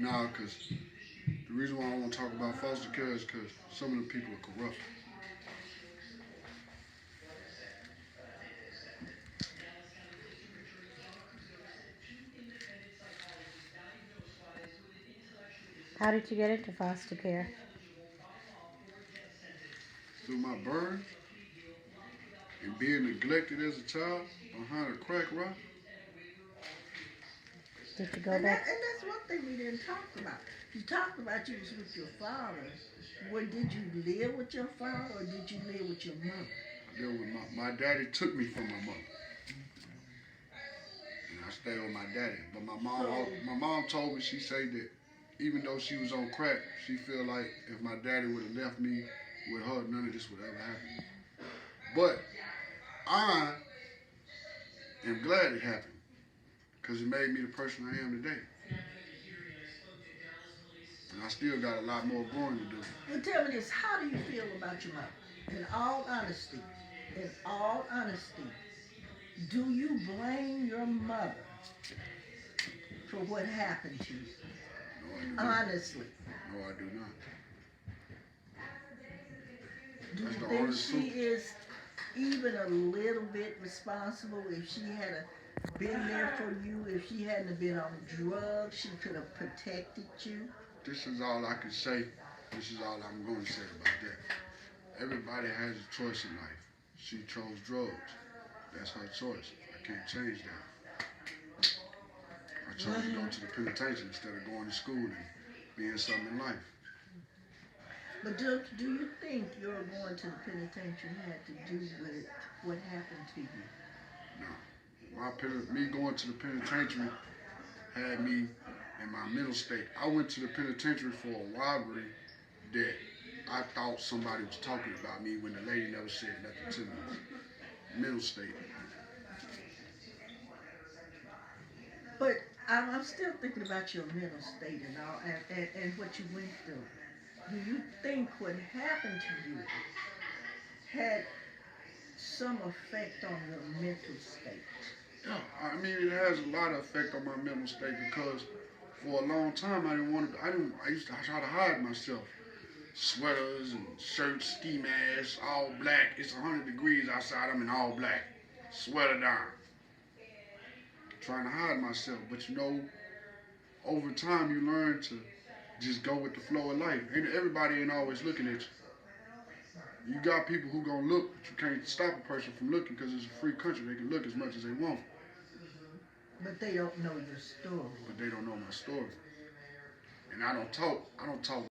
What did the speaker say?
Nah, because the reason why I want to talk about foster care is because some of the people are corrupt. How did you get into foster care? Through my birth and being neglected as a child behind a crack rock, Did you go And back? that's one thing we didn't talk about. You talked about you was with your father. Well, did you live with your father or did you live with your mother? I dealt with my daddy took me from my mother. And I stayed with my daddy. But So my mom told me, she said that even though she was on crack, she feel like if my daddy would have left me with her, none of this would ever happen. But I am glad it happened because it made me the person I am today. And I still got a lot more growing to do. well, tell me this: how do you feel about your mother? In all honesty, do you blame your mother for what happened to you? No, I do not. Honestly, No, I do not. do That's you the think honest she truth. is even a little bit responsible? If she had been there for you, if she hadn't have been on drugs, she could have protected you. This is all I can say. This is all I'm going to say about that. Everybody has a choice in life. She chose drugs. That's her choice. I can't change that. I chose to go to the penitentiary instead of going to school and being something in life. But do you think your going to the penitentiary had to do with what happened to you? No. Me going to the penitentiary had me in my mental state. I went to the penitentiary for a robbery that I thought somebody was talking about me when the lady never said nothing to me. Mental state. But I'm still thinking about your mental state and all, and what you went through. Do you think what happened to you had some effect on your mental state? Yeah, I mean it has a lot of effect on my mental state because for a long time I didn't want to. I used to try to hide myself. Sweaters and shirts, ski masks, all black. It's 100 degrees outside. I'm in all black. Sweater down. Trying to hide myself. But over time you learn to just go with the flow of life. And everybody ain't always looking at you. You got people who gonna look, but you can't stop a person from looking because it's a free country. They can look as much as they want, But they don't know your story. but they don't know my story. And I don't talk